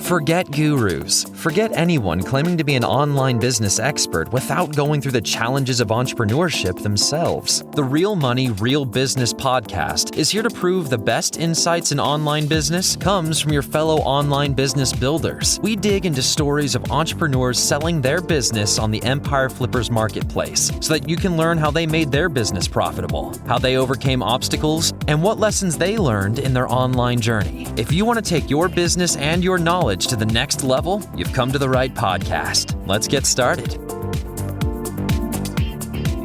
Forget gurus. Forget anyone claiming to be an online business expert without going through the challenges of entrepreneurship themselves. The Real Money, Real Business podcast is here to prove the best insights in online business comes from your fellow online business builders. We dig into stories of entrepreneurs selling their business on the Empire Flippers marketplace so that you can learn how they made their business profitable, how they overcame obstacles, and what lessons they learned in their online journey. If you want to take your business and your knowledge to the next level, you've come to the right podcast. Let's get started.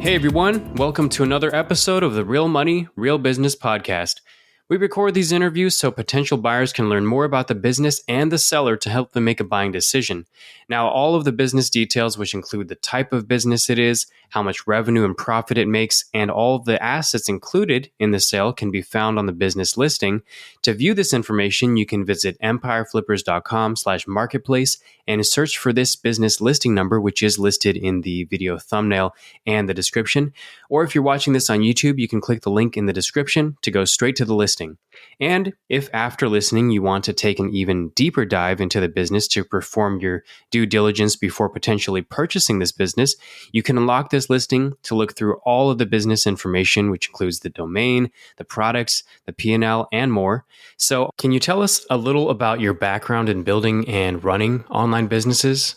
Hey everyone, welcome to another episode of the Real Money, Real Business podcast. We record these interviews so potential buyers can learn more about the business and the seller to help them make a buying decision. Now, all of the business details, which include the type of business it is, how much revenue and profit it makes, and all of the assets included in the sale can be found on the business listing. To view this information, you can visit empireflippers.com/marketplace and search for this business listing number, which is listed in the video thumbnail and the description. Or if you're watching this on YouTube, you can click the link in the description to go straight to the listing. And if after listening you want to take an even deeper dive into the business to perform your due diligence before potentially purchasing this business, you can unlock this listing to look through all of the business information, which includes the domain, the products, the P&L, and more. So can you tell us a little about your background in building and running online businesses?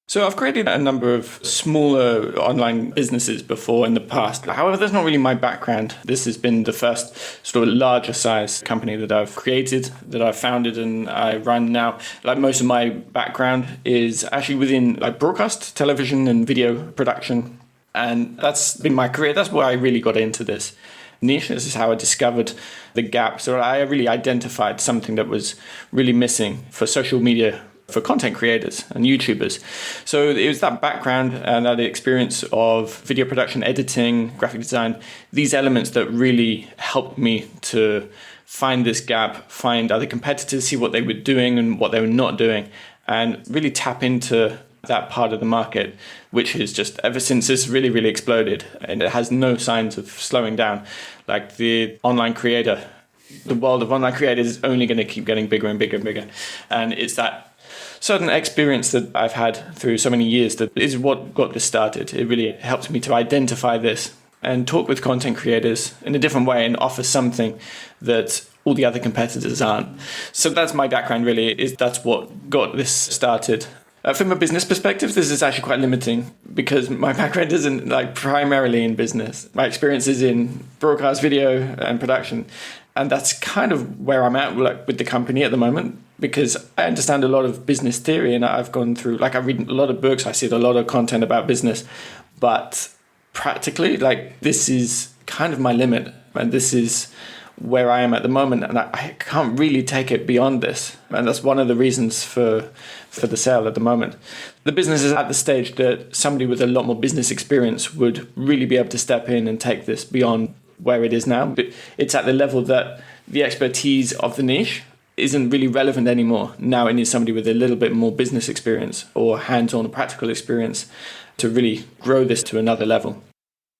So I've created a number of smaller online businesses before in the past. However, that's not really my background. This has been the first sort of larger size company that I've created, that I've founded and I run now. Like most of my background is actually within like broadcast, television and video production. And that's been my career. That's where I really got into this niche. This is how I discovered the gap. So I really identified something that was really missing for social media, for content creators and YouTubers. So it was that background and that experience of video production, editing, graphic design, these elements that really helped me to find this gap, find other competitors, see what they were doing and what they were not doing, and really tap into that part of the market, which is just ever since this really, really exploded, and it has no signs of slowing down. Like the online creator, the world of online creators is only going to keep getting bigger and bigger and bigger. And it's that certain experience that I've had through so many years that is what got this started. It really helped me to identify this and talk with content creators in a different way and offer something that all the other competitors aren't. So that's my background really, that's what got this started. From a business perspective, this is actually quite limiting because my background isn't like primarily in business. My experience is in broadcast, video and production. And that's kind of where I'm at like, with the company at the moment, because I understand a lot of business theory and I've gone through, like I read a lot of books, I see a lot of content about business, but practically like this is kind of my limit and this is where I am at the moment and I can't really take it beyond this. And that's one of the reasons for the sale at the moment. The business is at the stage that somebody with a lot more business experience would really be able to step in and take this beyond where it is now. But it's at the level that the expertise of the niche isn't really relevant anymore. Now it needs somebody with a little bit more business experience or hands-on practical experience to really grow this to another level.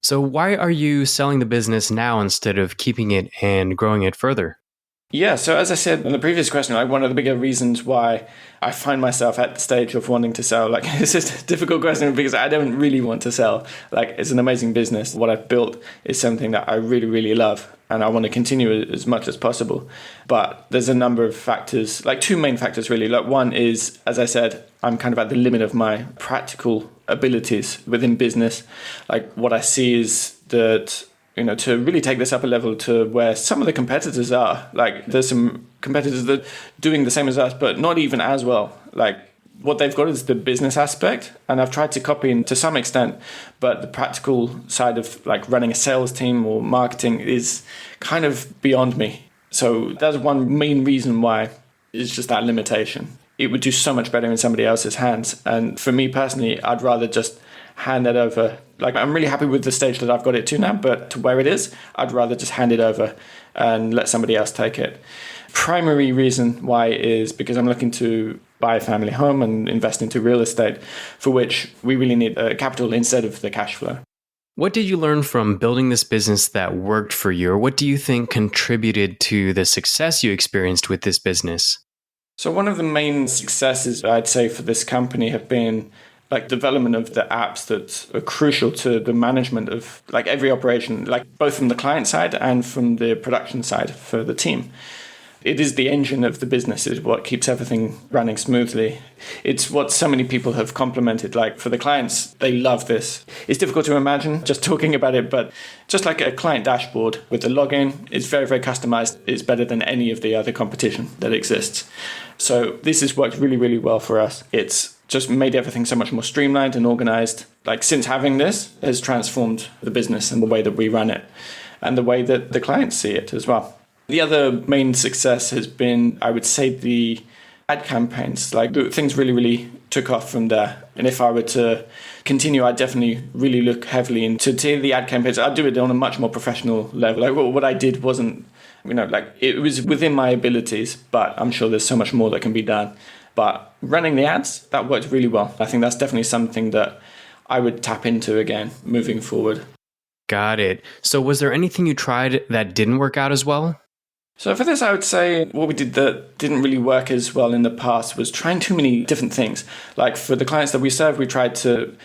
So why are you selling the business now instead of keeping it and growing it further? Yeah, so as I said in the previous question, like one of the bigger reasons why I find myself at the stage of wanting to sell, like it's just a difficult question because I don't really want to sell. Like it's an amazing business. What I've built is something that I really, really love and I want to continue as much as possible. But there's a number of factors, like two main factors really. Like one is, as I said, I'm kind of at the limit of my practical abilities within business. Like what I see is that to really take this up a level to where some of the competitors are. Like there's some competitors that are doing the same as us, but not even as well. Like what they've got is the business aspect, and I've tried to copy in to some extent, but the practical side of like running a sales team or marketing is kind of beyond me. So that's one main reason why it's just that limitation. It would do so much better in somebody else's hands. And for me personally, I'd rather just hand that over. Like I'm really happy with the stage that I've got it to now, but to where it is, I'd rather just hand it over and let somebody else take it. Primary reason why is because I'm looking to buy a family home and invest into real estate, for which we really need capital instead of the cash flow. What did you learn from building this business that worked for you? Or what do you think contributed to the success you experienced with this business? So one of the main successes I'd say for this company have been like development of the apps that are crucial to the management of like every operation, like both from the client side and from the production side for the team. It is the engine of the business, is what keeps everything running smoothly. It's what so many people have complimented. Like for the clients, they love this. It's difficult to imagine just talking about it, but just like a client dashboard with the login, it's very, very customized. It's better than any of the other competition that exists. So this has worked really, really well for us. It's just made everything so much more streamlined and organized. Like since having this has transformed the business and the way that we run it and the way that the clients see it as well. The other main success has been, I would say, the ad campaigns. Like things really, really took off from there. And if I were to continue, I'd definitely really look heavily into the ad campaigns. I'd do it on a much more professional level. Like what I did wasn't, like it was within my abilities, but I'm sure there's so much more that can be done. But running the ads, that worked really well. I think that's definitely something that I would tap into again moving forward. Got it. So was there anything you tried that didn't work out as well? So for this, I would say what we did that didn't really work as well in the past was trying too many different things. Like for the clients that we serve, we tried to,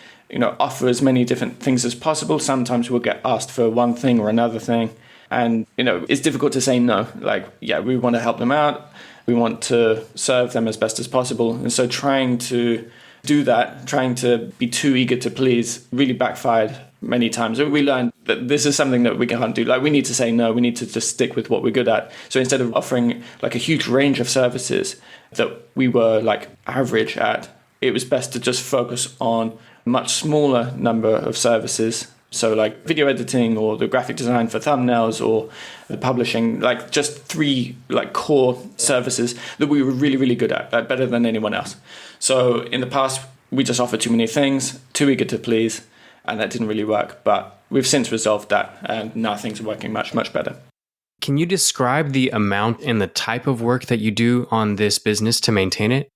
offer as many different things as possible. Sometimes we'll get asked for one thing or another thing. And, it's difficult to say no. Like, yeah, we want to help them out. We want to serve them as best as possible. And so trying to do that, trying to be too eager to please really backfired many times. We learned that this is something that we can't do. Like we need to say no, we need to just stick with what we're good at. So instead of offering like a huge range of services that we were like average at, it was best to just focus on a much smaller number of services. So like video editing or the graphic design for thumbnails or the publishing, like just 3 like core services that we were really, really good at, like better than anyone else. So in the past, we just offered too many things, too eager to please, and that didn't really work. But we've since resolved that, and now things are working much, much better. Can you describe the amount and the type of work that you do on this business to maintain it?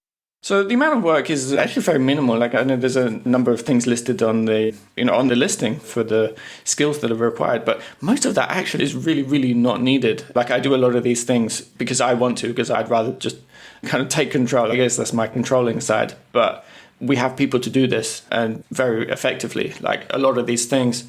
So the amount of work is actually very minimal. Like I know there's a number of things listed on the, on the listing for the skills that are required, but most of that actually is really, really not needed. Like I do a lot of these things because I want to, because I'd rather just kind of take control. I guess that's my controlling side, but we have people to do this and very effectively. Like a lot of these things,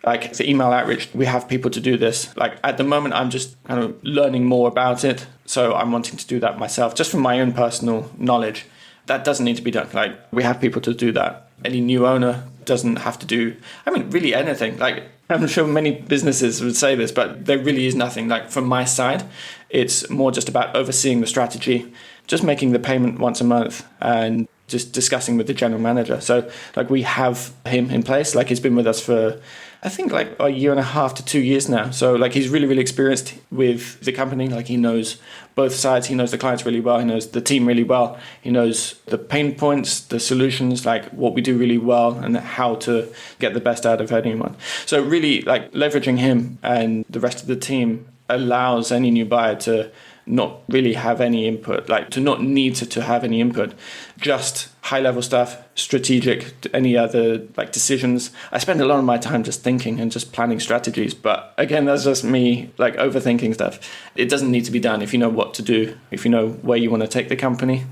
like the email outreach, we have people to do this. Like at the moment, I'm just kind of learning more about it. So I'm wanting to do that myself, just from my own personal knowledge. That doesn't need to be done. Like we have people to do that. Any new owner doesn't have to do, really anything. Like I'm sure many businesses would say this, but there really is nothing. Like from my side, it's more just about overseeing the strategy, just making the payment once a month and just discussing with the general manager. So like we have him in place. Like he's been with us for, I think like a year and a half to 2 years now. So like he's really, really experienced with the company. Like he knows both sides. He knows the clients really well. He knows the team really well. He knows the pain points, the solutions, like what we do really well and how to get the best out of anyone. So really like leveraging him and the rest of the team allows any new buyer to not really have any input, like to not need to have any input, just high level stuff, strategic, any other like decisions. I spend a lot of my time just thinking and just planning strategies. But again, that's just me like overthinking stuff. It doesn't need to be done if you know what to do, if you know where you want to take the company.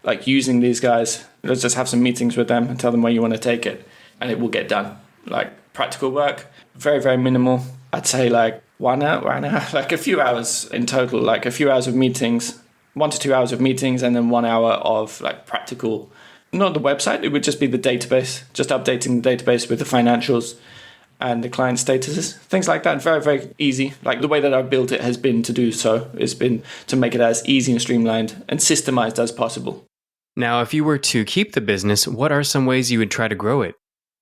Like using these guys, let's just have some meetings with them and tell them where you want to take it and it will get done. Like practical work, very, very minimal. I'd say like 1 hour, like a few hours in total, like a few hours of meetings, 1 to 2 hours of meetings, and then 1 hour of like practical, not the website, it would just be the database, just updating the database with the financials and the client statuses, things like that. Very, very easy. Like the way that I've built it has been to do so. It's been to make it as easy and streamlined and systemized as possible. Now, if you were to keep the business, what are some ways you would try to grow it?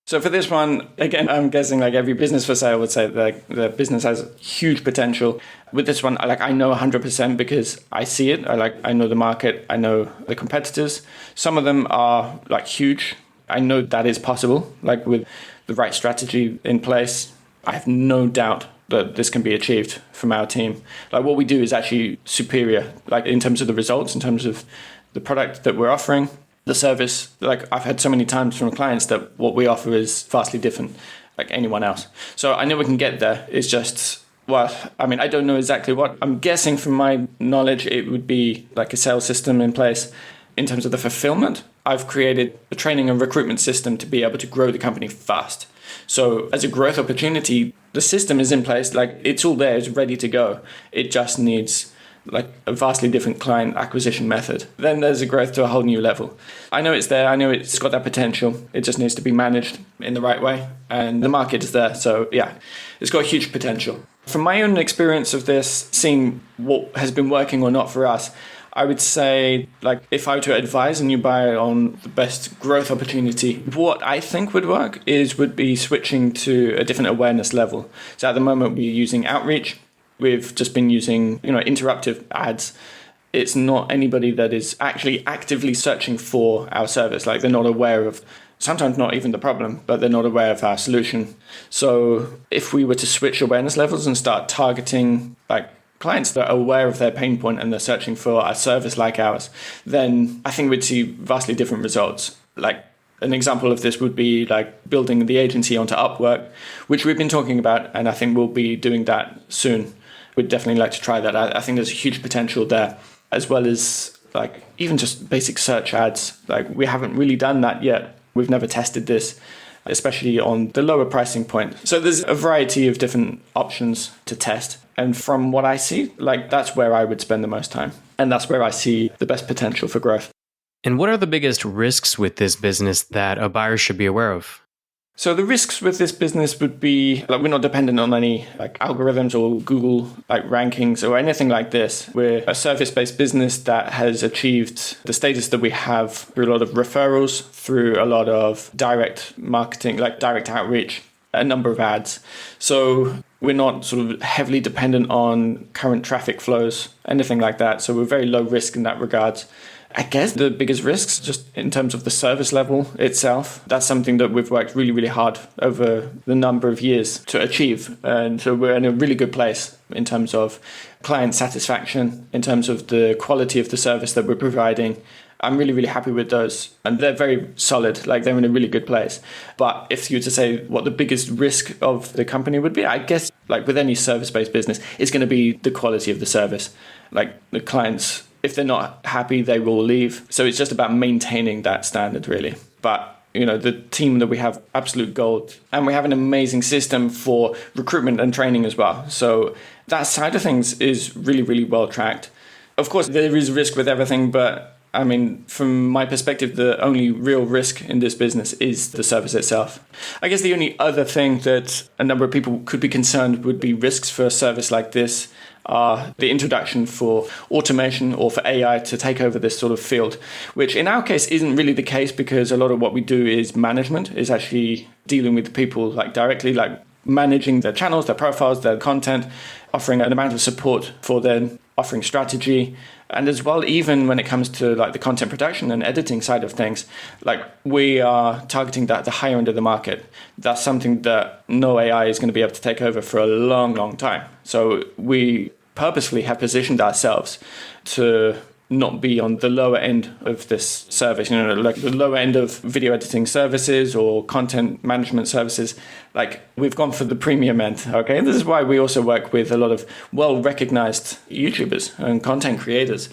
So for this one, again, I'm guessing like every business for sale would say that the business has huge potential. With this one, like I know 100% because I see it. I know the market. I know the competitors. Some of them are like huge. I know that is possible. Like with the right strategy in place, I have no doubt that this can be achieved from our team. Like what we do is actually superior, like in terms of the results, in terms of the product that we're offering. The service, like I've had so many times from clients that what we offer is vastly different. like anyone else. So I know we can get there. It's just, well, I mean, I don't know exactly what. I'm guessing from my knowledge, it would be like a sales system in place. In terms of the fulfillment, I've created a training and recruitment system to be able to grow the company fast. So as a growth opportunity, the system is in place, like it's all there, it's ready to go. It just needs like a vastly different client acquisition method. Then there's a growth to a whole new level. I know it's there. I know it's got that potential. It just needs to be managed in the right way. And the market is there. So yeah, it's got huge potential. From my own experience of this, seeing what has been working or not for us, I would say, like, if I were to advise a new buyer on the best growth opportunity, what I think would be switching to a different awareness level. So at the moment, we're using outreach. We've just been using, interruptive ads. It's not anybody that is actually actively searching for our service. Like, they're not aware of, sometimes not even the problem, but they're not aware of our solution. So if we were to switch awareness levels and start targeting like clients that are aware of their pain point and they're searching for a service like ours, then I think we'd see vastly different results. Like, an example of this would be like building the agency onto Upwork, which we've been talking about, and I think we'll be doing that soon. We'd definitely like to try that. I think there's huge potential there, as well as like even just basic search ads. Like, we haven't really done that yet. We've never tested this, especially on the lower pricing point. So there's a variety of different options to test. And from what I see, like, that's where I would spend the most time. And that's where I see the best potential for growth. And what are the biggest risks with this business that a buyer should be aware of? So the risks with this business would be, like, we're not dependent on any like algorithms or Google like rankings or anything like this. We're a service-based business that has achieved the status that we have through a lot of referrals, through a lot of direct marketing, like direct outreach, a number of ads. So we're not sort of heavily dependent on current traffic flows, anything like that. So we're very low risk in that regard. I guess the biggest risks, just in terms of the service level itself, that's something that we've worked really, really hard over the number of years to achieve. And so we're in a really good place in terms of client satisfaction, in terms of the quality of the service that we're providing. I'm really, really happy with those. And they're very solid, like they're in a really good place. But if you were to say what the biggest risk of the company would be, I guess like with any service-based business, it's going to be the quality of the service. Like the clients, if they're not happy, they will leave. So it's just about maintaining that standard, really. But, the team that we have, absolute gold. And we have an amazing system for recruitment and training as well. So that side of things is really, really well tracked. Of course, there is risk with everything, but I mean, from my perspective, the only real risk in this business is the service itself. I guess the only other thing that a number of people could be concerned would be risks for a service like this are the introduction for automation or for AI to take over this sort of field, which in our case isn't really the case because a lot of what we do is management, is actually dealing with the people like directly, like managing their channels, their profiles, their content, offering an amount of support for them, offering strategy. And as well, even when it comes to like the content production and editing side of things, like we are targeting that the higher end of the market. That's something that no AI is going to be able to take over for a long, long time. So we purposefully have positioned ourselves to not be on the lower end of this service, like the lower end of video editing services or content management services. Like we've gone for the premium end, okay? This is why we also work with a lot of well-recognized YouTubers and content creators.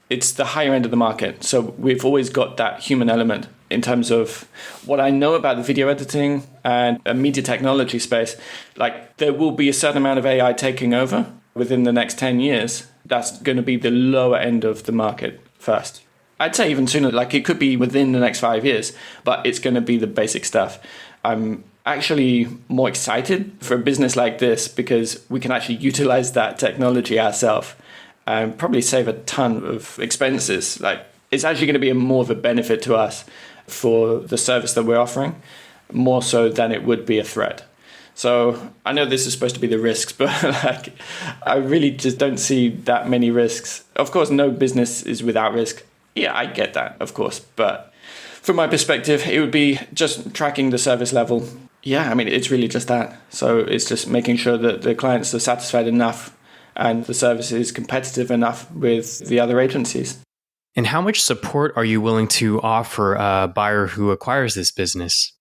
It's the higher end of the market. So we've always got that human element in terms of what I know about the video editing and media technology space. Like there will be a certain amount of AI taking over within the next 10 years. That's going to be the lower end of the market first. I'd say even sooner, like it could be within the next 5 years, but it's going to be the basic stuff. I'm actually more excited for a business like this because we can actually utilize that technology ourselves and probably save a ton of expenses. Like it's actually going to be more of a benefit to us for the service that we're offering, more so than it would be a threat. So I know this is supposed to be the risks, but like I really just don't see that many risks. Of course, no business is without risk. Yeah, I get that, of course. But from my perspective, it would be just tracking the service level. Yeah, I mean, it's really just that. So it's just making sure that the clients are satisfied enough and the service is competitive enough with the other agencies. And how much support are you willing to offer a buyer who acquires this business?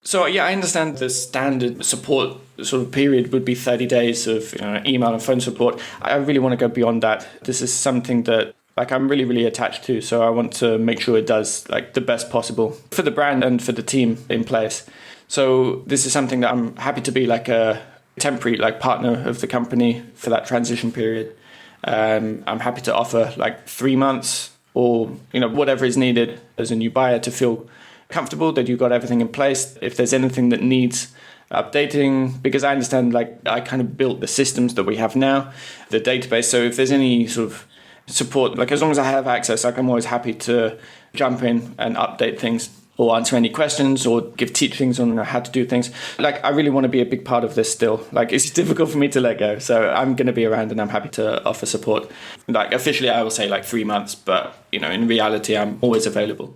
So yeah, I understand the standard support sort of period would be 30 days of email and phone support. I really want to go beyond that. This is something that I'm really, really attached to. So I want to make sure it does the best possible for the brand and for the team in place. So this is something that I'm happy to be a temporary partner of the company for that transition period. I'm happy to offer 3 months or whatever is needed as a new buyer to feel comfortable that you've got everything in place. If there's anything that needs updating, because I understand I kind of built the systems that we have now, the database. So if there's any sort of support, as long as I have access, I'm always happy to jump in and update things or answer any questions or give teachings on how to do things. I really want to be a big part of this still. It's difficult for me to let go. So I'm going to be around and I'm happy to offer support. Officially, I will say 3 months, but in reality, I'm always available.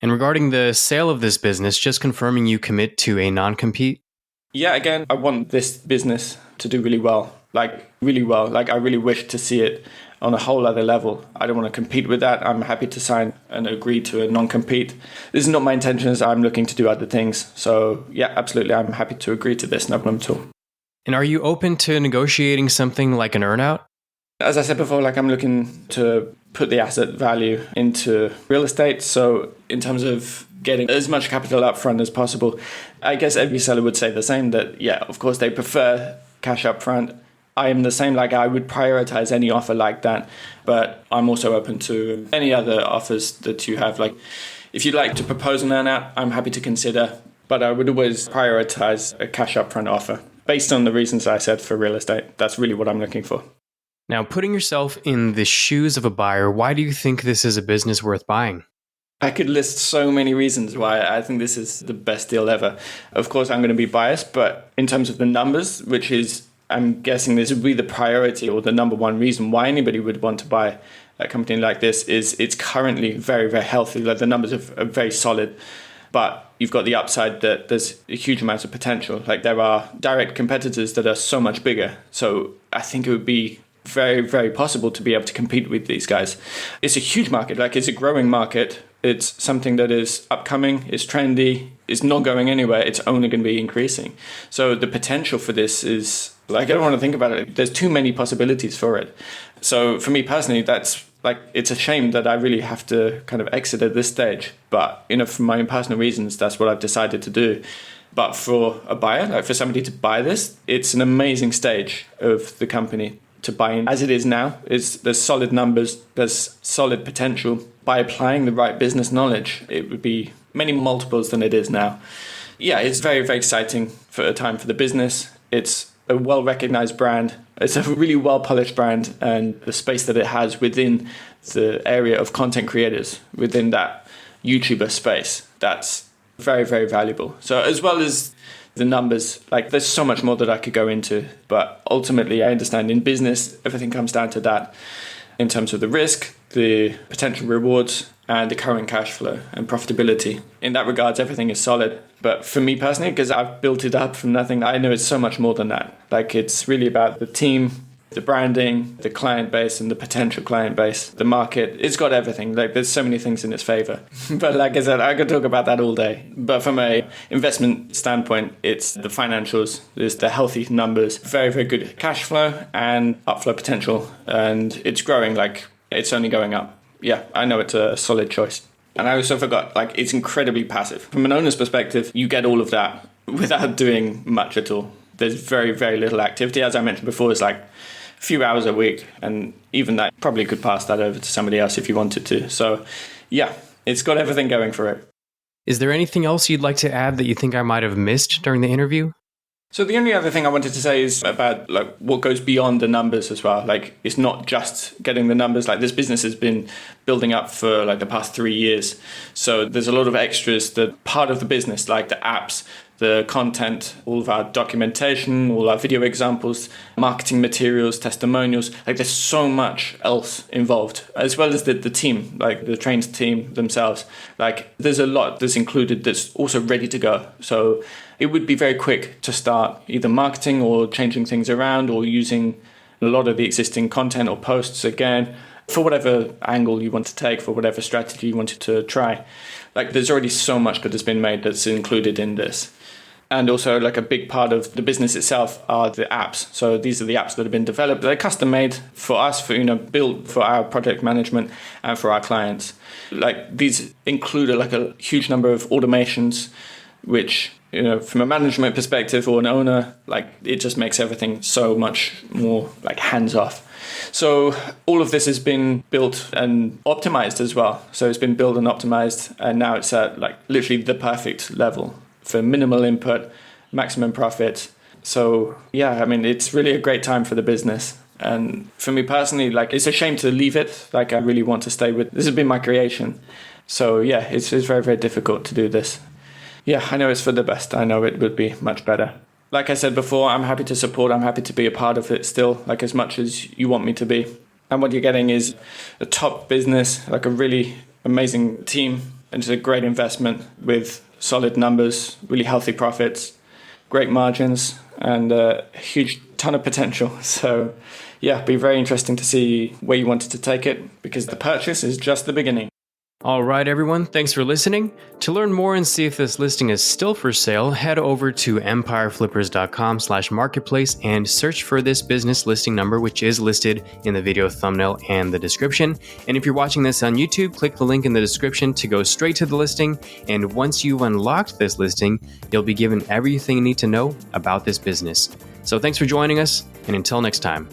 And regarding the sale of this business, just confirming you commit to a non-compete? Yeah, again, I want this business to do really well. Really well. I really wish to see it on a whole other level. I don't want to compete with that. I'm happy to sign and agree to a non-compete. This is not my intentions. I'm looking to do other things. So yeah, absolutely. I'm happy to agree to this. No problem at all. And are you open to negotiating something like an earnout? As I said before, I'm looking to put the asset value into real estate. So in terms of getting as much capital up front as possible, I guess every seller would say the same, that, yeah, of course they prefer cash up front. I am the same. I would prioritize any offer like that, but I'm also open to any other offers that you have. If you'd like to propose an earnout, I'm happy to consider, but I would always prioritize a cash upfront offer based on the reasons I said for real estate. That's really what I'm looking for. Now, putting yourself in the shoes of a buyer, why do you think this is a business worth buying? I could list so many reasons why I think this is the best deal ever. Of course, I'm going to be biased, but in terms of the numbers, which is, I'm guessing this would be the priority or the number one reason why anybody would want to buy a company like this, is it's currently very, very healthy. The numbers are very solid, but you've got the upside that there's a huge amount of potential. There are direct competitors that are so much bigger. So I think it would be very, very possible to be able to compete with these guys. It's a huge market. It's a growing market. It's something that is upcoming, is trendy, is not going anywhere. It's only going to be increasing. So the potential for this is, I don't want to think about it. There's too many possibilities for it. So for me personally, that's it's a shame that I really have to kind of exit at this stage. But, for my own personal reasons, that's what I've decided to do. But for a buyer, for somebody to buy this, it's an amazing stage of the company to buy in. As it is now, there's solid numbers, there's solid potential. By applying the right business knowledge, it would be many multiples than it is now. Yeah, it's very, very exciting for a time for the business. It's a well-recognized brand. It's a really well-polished brand, and the space that it has within the area of content creators, within that YouTuber space, that's very, very valuable. So as well as the numbers, there's so much more that I could go into, but ultimately I understand in business, everything comes down to that in terms of the risk, the potential rewards, and the current cash flow and profitability. In that regards, everything is solid. But for me personally, because I've built it up from nothing, I know it's so much more than that. It's really about the team, the branding, the client base and the potential client base, the market. It's got everything. There's so many things in its favor. But like I said, I could talk about that all day. But from a investment standpoint, it's the financials, there's the healthy numbers, very, very good cash flow and upflow potential. And it's growing, it's only going up. Yeah, I know it's a solid choice. And I also forgot, it's incredibly passive. From an owner's perspective, you get all of that without doing much at all. There's very, very little activity. As I mentioned before, it's a few hours a week. And even that, probably could pass that over to somebody else if you wanted to. So yeah, it's got everything going for it. Is there anything else you'd like to add that you think I might have missed during the interview? So the only other thing I wanted to say is about what goes beyond the numbers as well. It's not just getting the numbers. This business has been building up for the past 3 years. So there's a lot of extras that part of the business, like the apps, the content, all of our documentation, all our video examples, marketing materials, testimonials. There's so much else involved, as well as the team, the trained team themselves. There's a lot that's included that's also ready to go. So it would be very quick to start either marketing or changing things around or using a lot of the existing content or posts again. for whatever angle you want to take, for whatever strategy you wanted to try. Like, there's already so much that has been made that's included in this. And also, like, a big part of the business itself are the apps. So these are the apps that have been developed. They're custom made for us, for, built for our project management and for our clients. Like, these include a huge number of automations, which, from a management perspective or an owner, like, it just makes everything so much more like hands off. So all of this has been built and optimized as well. So it's been built and optimized, and now it's at like literally the perfect level for minimal input, maximum profit. So yeah, I mean, it's really a great time for the business. And for me personally, like, it's a shame to leave it. Like, I really want to stay with, this has been my creation. So yeah, it's very, very difficult to do this. Yeah, I know it's for the best. I know it would be much better. Like I said before, I'm happy to support, I'm happy to be a part of it still, like as much as you want me to be. And what you're getting is a top business, like a really amazing team, and it's a great investment with solid numbers, really healthy profits, great margins, and a huge ton of potential. So yeah, it'd be very interesting to see where you wanted to take it, because the purchase is just the beginning. All right, everyone, thanks for listening. To learn more and see if this listing is still for sale, head over to empireflippers.com/marketplace and search for this business listing number, which is listed in the video thumbnail and the description. And if you're watching this on YouTube, click the link in the description to go straight to the listing. And once you've unlocked this listing, you'll be given everything you need to know about this business. So thanks for joining us, and until next time.